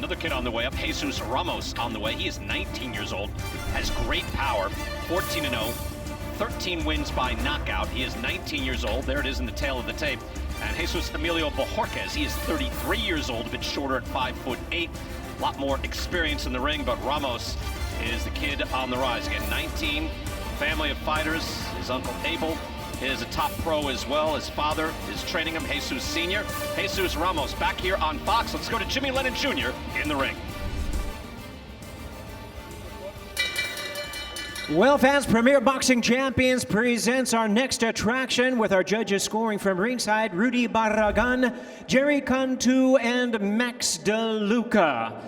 Another kid on the way up, Jesus Ramos on the way. He is 19 years old, has great power, 14-0, 13 wins by knockout. He is 19 years old. There it is in the tail of the tape. And Jesus Emilio Bojórquez, he is 33 years old, a bit shorter at 5'8". A lot more experience in the ring, but Ramos is the kid on the rise. Again, 19, family of fighters. His uncle Abel is a top pro as well. His father is training him, Jesus Sr. Jesus Ramos back here on Fox. Let's go to Jimmy Lennon Jr. in the ring. Well, fans, Premier Boxing Champions presents our next attraction with our judges scoring from ringside, Rudy Barragan, Jerry Cantu, and Max DeLuca.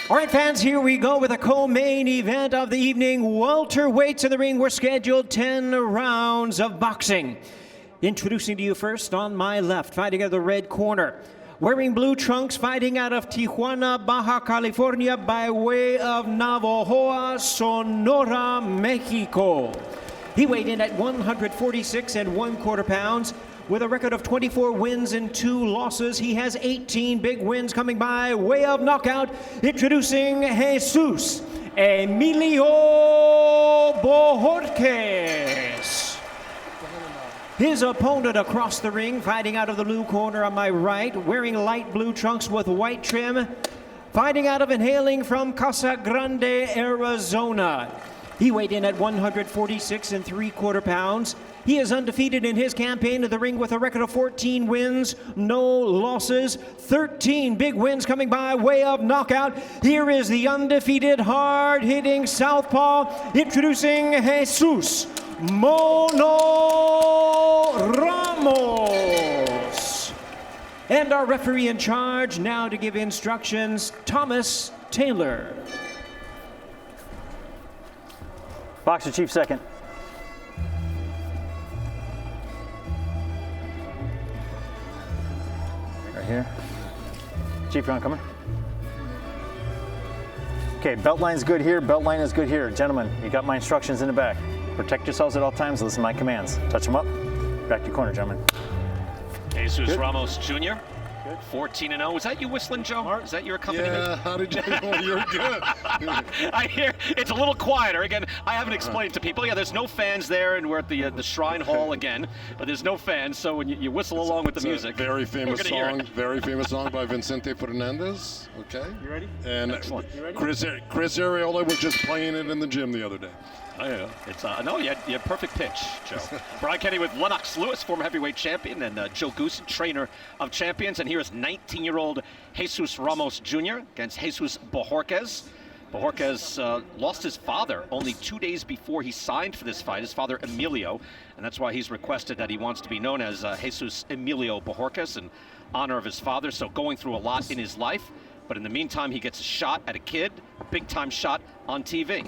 All right, fans, here we go with a co-main event of the evening. Welterweights in the ring. We're scheduled 10 rounds of boxing. Introducing to you first on my left, fighting out of the red corner. Wearing blue trunks, fighting out of Tijuana, Baja California, by way of Navojoa, Sonora, Mexico. He weighed in at 146 1/4 pounds. With a record of 24 wins and 2 losses, he has 18 big wins coming by way of knockout. Introducing Jesus Emilio Bojórquez. His opponent across the ring, fighting out of the blue corner on my right, wearing light blue trunks with white trim, fighting out of and hailing from Casa Grande, Arizona. He weighed in at 146 3/4 pounds. He is undefeated in his campaign in the ring with a record of 14 wins, no losses, 13 big wins coming by way of knockout. Here is the undefeated, hard-hitting southpaw, introducing Jesus Mono Ramos. And our referee in charge now to give instructions, Thomas Taylor. Boxer Chief second. Right here. Chief, you're on coming. Okay, belt line's good here, belt line is good here. Gentlemen, you got my instructions in the back. Protect yourselves at all times, listen to my commands. Touch them up, back to your corner, gentlemen. Jesus Good. Ramos Jr., 14-0. Was that you whistling, Joe? Is that your accompaniment? Yeah, how did you know? You're good. I hear it's a little quieter. Again, I haven't explained to people. Yeah, there's no fans there, and we're at the Shrine Hall again, but there's no fans, so when you whistle along with the music. Very famous song, very famous song by Vicente Fernandez. Okay. You ready? And Excellent. You ready? Chris Areola was just playing it in the gym the other day. Oh, yeah. It's no, you had perfect pitch, Joe. Brian Kenny with Lennox Lewis, former heavyweight champion, and Joe Goose, trainer of champions. And here is 19-year-old Jesus Ramos Jr. against Jesus Bojórquez. Bojórquez lost his father only 2 days before he signed for this fight, his father Emilio, and that's why he's requested that he wants to be known as Jesus Emilio Bojórquez in honor of his father. So going through a lot in his life, but in the meantime, he gets a shot at a kid, a big-time shot on TV.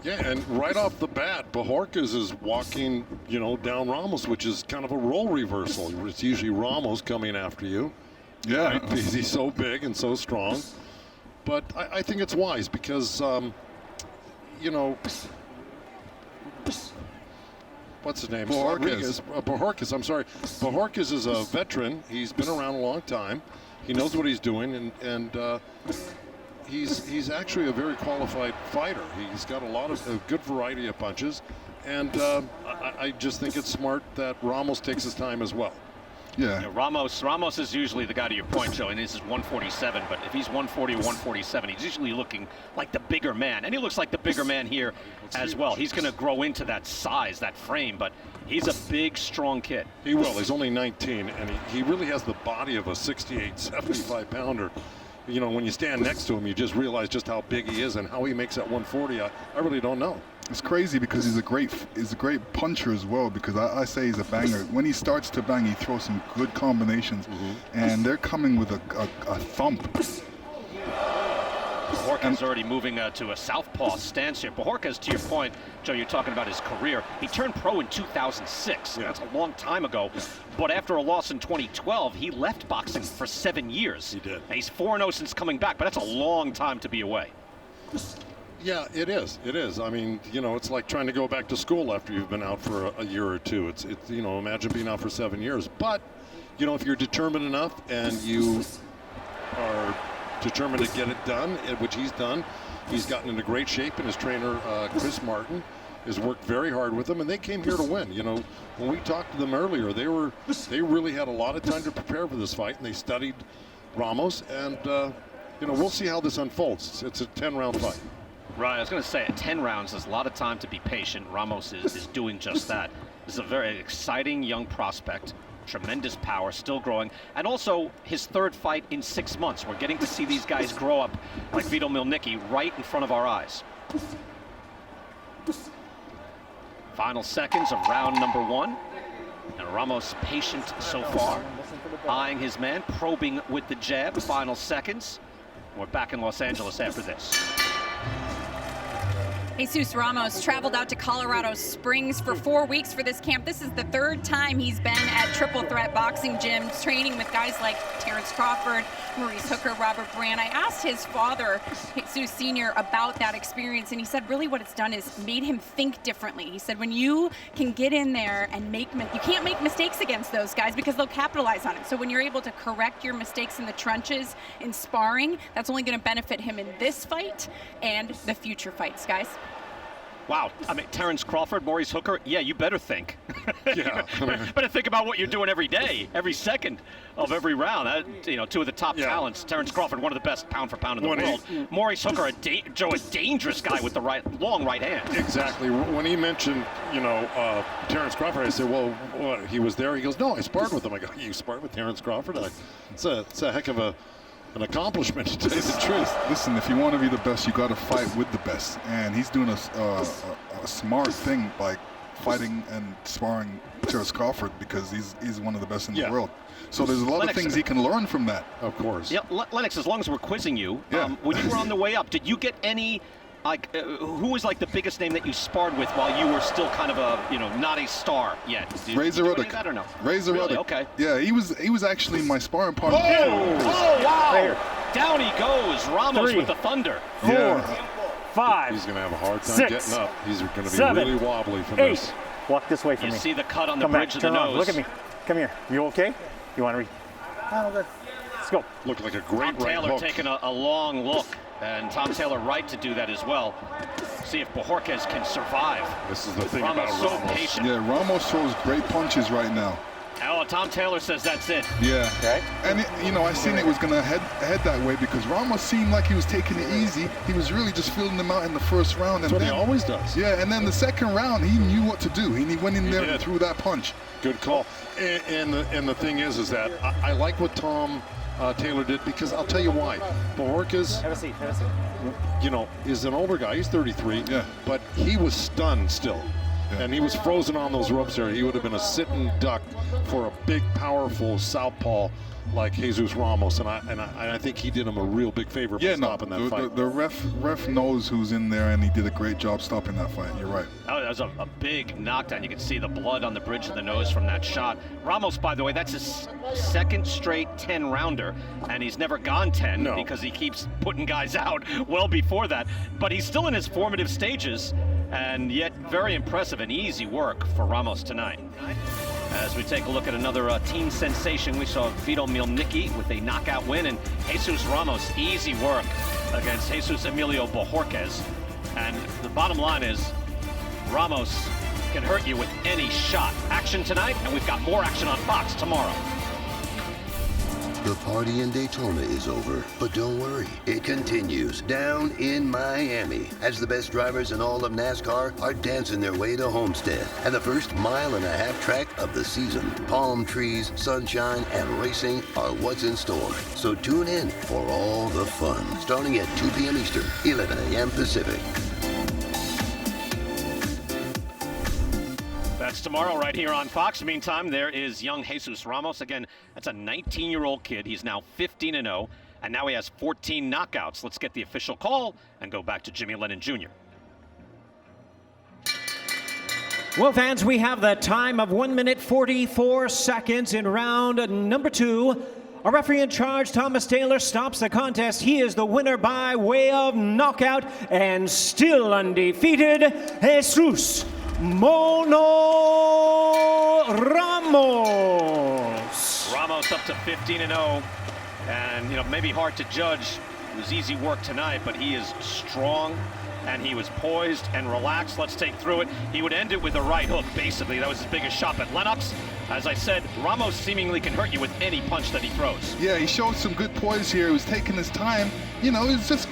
Yeah, and right off the bat, Bojorquez is walking, down Ramos, which is kind of a role reversal. It's usually Ramos coming after you. Yeah. Right? Because he's so big and so strong. But I think it's wise because, what's his name? Bojorquez. Bojorquez, I'm sorry. Bojorquez is a veteran. He's been around a long time. He knows what he's doing, and he's actually a very qualified fighter. He's got a good variety of punches, and I just think it's smart that Ramos takes his time as well. Yeah. Ramos is usually the guy, to your point, Joe, and this is 147, but if he's 140 or 147, he's usually looking like the bigger man, and he looks like the bigger man here as well. He's going to grow into that size, that frame, but he's a big, strong kid. He will. He's only 19, and he really has the body of a 68, 75-pounder. When you stand next to him, you just realize just how big he is and how he makes that 140. I really don't know. It's crazy because he's a great puncher as well, because I say he's a banger. When he starts to bang, he throws some good combinations, and they're coming with a thump. Bojorquez already moving to a southpaw stance here. Bojorquez, to your point, Joe, you're talking about his career. He turned pro in 2006. Yeah. That's a long time ago. But after a loss in 2012, he left boxing for 7 years. He did. And he's 4-0 since coming back, but that's a long time to be away. Yeah, it is. It is. I mean, it's like trying to go back to school after you've been out for a year or two. It's imagine being out for 7 years. But, if you're determined enough and you determined to get it done, which he's done. He's gotten into great shape, and his trainer, Chris Martin, has worked very hard with them, and they came here to win. You know, when we talked to them earlier, they really had a lot of time to prepare for this fight, and they studied Ramos, and you know, we'll see how this unfolds. It's a 10-round fight. Right, I was going to say, at 10 rounds, there's a lot of time to be patient. Ramos is doing just that. This is a very exciting young prospect, tremendous power, still growing, and also his third fight in 6 months. We're getting to see these guys grow up like Vito Milnicki right in front of our eyes. Final seconds of round number 1. And Ramos patient so far, eyeing his man, probing with the jab. Final seconds. We're back in Los Angeles after this. Jesus Ramos traveled out to Colorado Springs for 4 weeks for this camp. This is the 3rd time he's been at Triple Threat Boxing gyms, training with guys like Terrence Crawford, Maurice Hooker, Robert Brand. I asked his father, Jesus Sr., about that experience, and he said really what it's done is made him think differently. He said when you can get in there and you can't make mistakes against those guys because they'll capitalize on it. So when you're able to correct your mistakes in the trenches in sparring, that's only going to benefit him in this fight and the future fights, guys. Wow, I mean, Terrence Crawford, Maurice Hooker, yeah, you better think. Yeah. better think about what you're doing every day, every second of every round. You know, 2 of the top talents. Terrence Crawford, one of the best pound for pound in the world. Maurice Hooker, a dangerous guy with the long right hand. Exactly. When he mentioned, you know, Terrence Crawford, I said, well, what, he was there? He goes, no, I sparred with him. I go, you sparred with Terrence Crawford? It's a heck of an accomplishment, to tell you the truth. Listen, if you want to be the best, you got to fight with the best, and he's doing a smart thing by fighting and sparring Terrence Crawford because he's one of the best in the world. So there's a lot of things he can learn from that. Of course. Yeah, Lennox, as long as we're quizzing you, when you were on the way up, did you get any, like, who was like the biggest name that you sparred with while you were still kind of a, you know, not a star yet? Razor Ruddock. That or no? Razor Really? Ruddock. Okay. Yeah, he was actually my sparring partner. Oh, wow! Down he goes. Ramos with the thunder. 4, 5. He's going to have a hard time 6, getting up. He's going to be 7, really wobbly from 8. this. Walk this way for You me. see the cut on the Come bridge back. of the Turn around. nose. Look at me. Come here. You okay? You want to Oh, good. Let's go. Looked like a great Tom right Taylor hook. taking a long look, and Tom Taylor right to do that as well. See if Bojorquez can survive. This is the thing Ramos about so Ramos. patient. Yeah, Ramos throws great punches right now. Oh, Tom Taylor says that's it. Yeah. Okay. And you know, I seen it was gonna head that way because Ramos seemed like he was taking it easy. He was really just filling them out in the first round. That's what he always does. Yeah, and then the second round, he knew what to do. He went in there and threw that punch. Good call. And the thing is that I like what Tom Taylor did because I'll tell you why. Bojorquez, Have a seat. Have a seat. you know, is an older guy. He's 33. Yeah. But he was stunned still. Yeah. And he was frozen on those ropes there. He would have been a sitting duck for a big, powerful southpaw like Jesus Ramos. And I think he did him a real big favor by stopping that fight. The ref knows who's in there, and he did a great job stopping that fight. You're right. Oh, that was a big knockdown. You can see the blood on the bridge of the nose from that shot. Ramos, by the way, that's his second straight 10-rounder, and he's never gone 10 because he keeps putting guys out well before that. But he's still in his formative stages, and yet very impressive and easy work for Ramos tonight. As we take a look at another team sensation, we saw Vito Milnicki with a knockout win, and Jesus Ramos, easy work against Jesus Emilio Bojórquez. And the bottom line is, Ramos can hurt you with any shot. Action tonight, and we've got more action on Fox tomorrow. The party in Daytona is over, but don't worry, it continues down in Miami as the best drivers in all of NASCAR are dancing their way to Homestead and the first 1.5 mile track of the season. Palm trees, sunshine, and racing are what's in store. So tune in for all the fun, starting at 2 p.m. Eastern, 11 a.m. Pacific. That's tomorrow right here on Fox. Meantime, there is young Jesus Ramos. Again, that's a 19-year-old kid. He's now 15-0, and now he has 14 knockouts. Let's get the official call and go back to Jimmy Lennon Jr. Well, fans, we have the time of 1 minute 44 seconds in round number 2. Our referee in charge, Thomas Taylor, stops the contest. He is the winner by way of knockout and still undefeated, Jesus Mono Ramos. Ramos up to 15-0, and maybe hard to judge It was easy work tonight, but he is strong, and he was poised and relaxed. Let's take through it. He would end it with a right hook, basically. That was his biggest shot at Lennox. As I said, Ramos seemingly can hurt you with any punch that he throws. Yeah, he showed some good poise here. He was taking his time. You know, it's just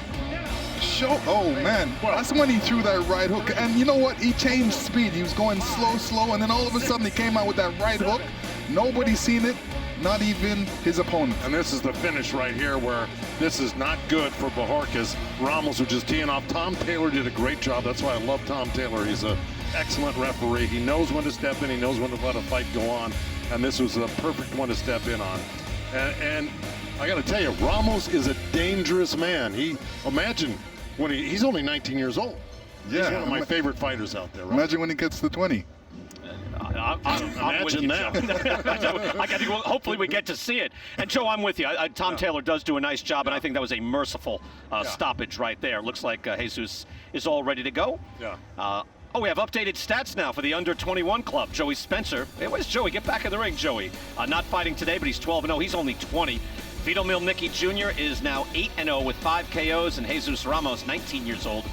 oh man, that's when he threw that right hook. And you know what? He changed speed. He was going slow, and then all of a sudden he came out with that right hook. Nobody's seen it, not even his opponent. And this is the finish right here where this is not good for Bojorquez. Ramos was just teeing off. Tom Taylor did a great job. That's why I love Tom Taylor. He's an excellent referee. He knows when to step in. He knows when to let a fight go on. And this was a perfect one to step in on. And I got to tell you, Ramos is a dangerous man. Imagine when he's only 19 years old. Yeah, he's one of my favorite fighters out there. Right? Imagine when he gets to 20. I'm with you, Joe. Hopefully we get to see it. And Joe, I'm with you. Tom Taylor does do a nice job, and I think that was a merciful stoppage right there. Looks like Jesus is all ready to go. Yeah. Oh, we have updated stats now for the under-21 club. Joey Spencer. Hey, where's Joey? Get back in the ring, Joey. Not fighting today, but he's 12-0. He's only 20. Vito Milnicki Jr. is now 8-0 with 5 KOs, and Jesus Ramos, 19 years old,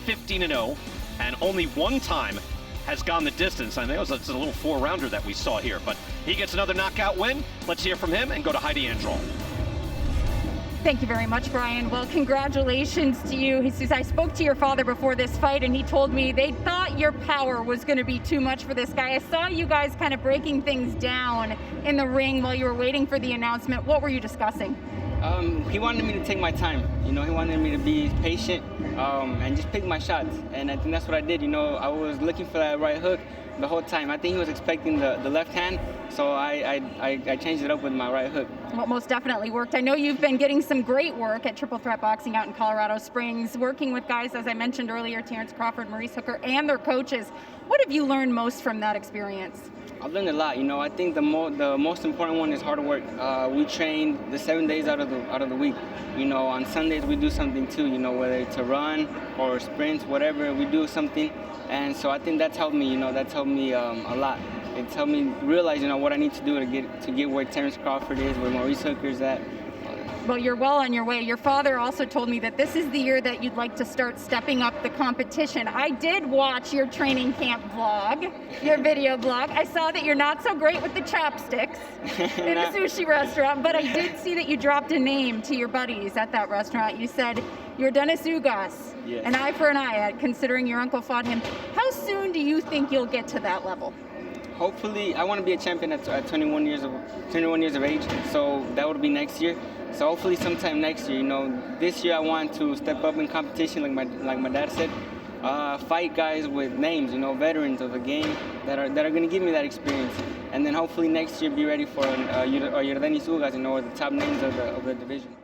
15-0, and only one time has gone the distance. I know it's a little 4-rounder that we saw here, but he gets another knockout win. Let's hear from him and go to Heidi Androl. Thank you very much, Brian. Well, congratulations to you. Jesus, I spoke to your father before this fight, and he told me they thought your power was going to be too much for this guy. I saw you guys kind of breaking things down in the ring while you were waiting for the announcement. What were you discussing? He wanted me to take my time. You know, he wanted me to be patient and just pick my shots. And I think that's what I did. You know, I was looking for that right hook the whole time. I think he was expecting the left hand, so I changed it up with my right hook. Well, most definitely worked. I know you've been getting some great work at Triple Threat Boxing out in Colorado Springs, working with guys, as I mentioned earlier, Terrence Crawford, Maurice Hooker, and their coaches. What have you learned most from that experience? I've learned a lot. You know, I think the most important one is hard work. We train the 7 days out of the week. You know, on Sundays we do something too. You know, whether it's a run or sprints, whatever, we do something. And so I think that's helped me. You know, that's helped me a lot. It's helped me realize, you know, what I need to do to get where Terrence Crawford is, where Maurice Hooker's at. Well, you're well on your way. Your father also told me that this is the year that you'd like to start stepping up the competition. I did watch your training camp vlog, your video blog. I saw that you're not so great with the chopsticks in a sushi restaurant, but I did see that you dropped a name to your buddies at that restaurant. You said, you're Dennis Ugas, yes. An eye for an eye, considering your uncle fought him. How soon do you think you'll get to that level? Hopefully, I want to be a champion at 21 years of age, so that would be next year. So hopefully sometime next year, you know, this year I want to step up in competition, like my dad said, fight guys with names, you know, veterans of the game that are going to give me that experience, and then hopefully next year be ready for Yordenis Ugas, you know, the top names of the division.